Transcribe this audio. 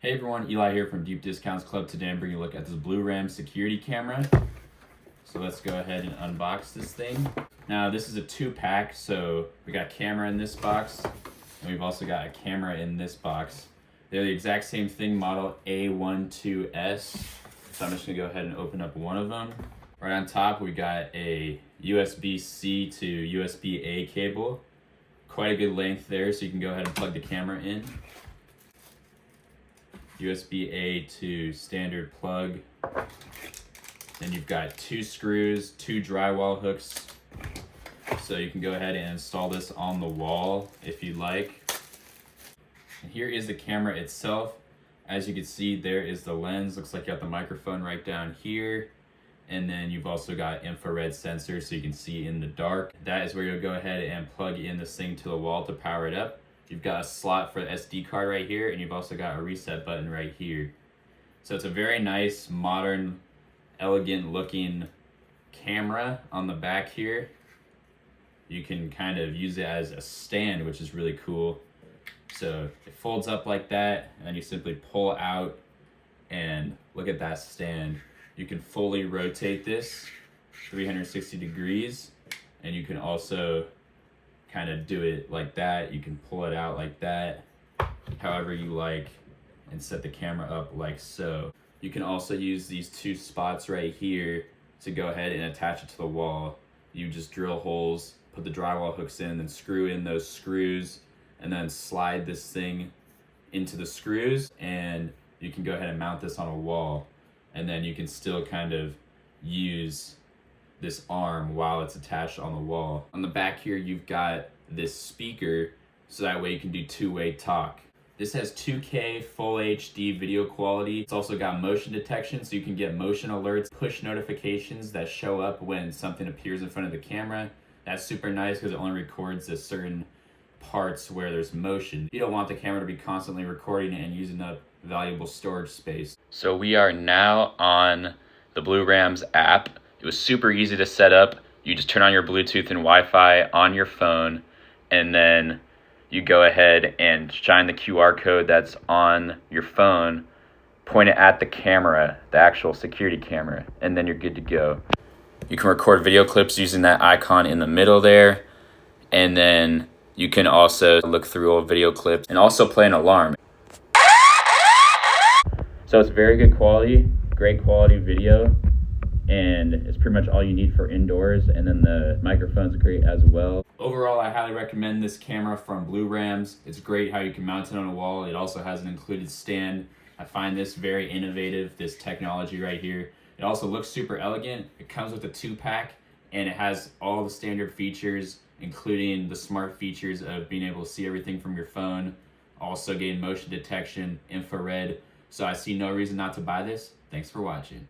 Hey everyone, Eli here from Deep Discounts Club. Today I'm bringing a look at this blurams security camera. So let's go ahead and unbox this thing. Now this is a 2-pack, so we got a camera in this box, and we've also got a camera in this box. They're the exact same thing, model A12S. So I'm just gonna go ahead and open up one of them. Right on top we got a USB-C to USB-A cable. Quite a good length there, so you can go ahead and plug the camera in. USB-A to standard plug. Then you've got 2 screws, 2 drywall hooks. So you can go ahead and install this on the wall if you like. And here is the camera itself. As you can see, there is the lens. Looks like you got the microphone right down here. And then you've also got infrared sensor so you can see in the dark. That is where you'll go ahead and plug in this thing to the wall to power it up. You've got a slot for the SD card right here, and you've also got a reset button right here. So it's a very nice, modern, elegant looking camera on the back here. You can kind of use it as a stand, which is really cool. So it folds up like that, and then you simply pull out, and look at that stand. You can fully rotate this 360 degrees, and you can also kind of do it like that. You can pull it out like that, however you like, and set the camera up like so. You can also use these 2 spots right here to go ahead and attach it to the wall. You just drill holes, put the drywall hooks in, then screw in those screws, and then slide this thing into the screws, and you can go ahead and mount this on a wall. And then you can still kind of use this arm while it's attached on the wall. On the back here, you've got this speaker, so that way you can do 2-way talk. This has 2K full HD video quality. It's also got motion detection, so you can get motion alerts, push notifications that show up when something appears in front of the camera. That's super nice because it only records the certain parts where there's motion. You don't want the camera to be constantly recording and using up valuable storage space. So we are now on the blurams app. It was super easy to set up. You just turn on your Bluetooth and Wi-Fi on your phone, and then you go ahead and shine the QR code that's on your phone, point it at the camera, the actual security camera, and then you're good to go. You can record video clips using that icon in the middle there, and then you can also look through old video clips and also play an alarm. So it's very good quality, great quality video, and it's pretty much all you need for indoors, and then the microphone's great as well. Overall, I highly recommend this camera from blurams. It's great how you can mount it on a wall. It also has an included stand. I find this very innovative, this technology right here. It also looks super elegant. It comes with a 2-pack, and it has all the standard features, including the smart features of being able to see everything from your phone, also getting motion detection, infrared. So I see no reason not to buy this. Thanks for watching.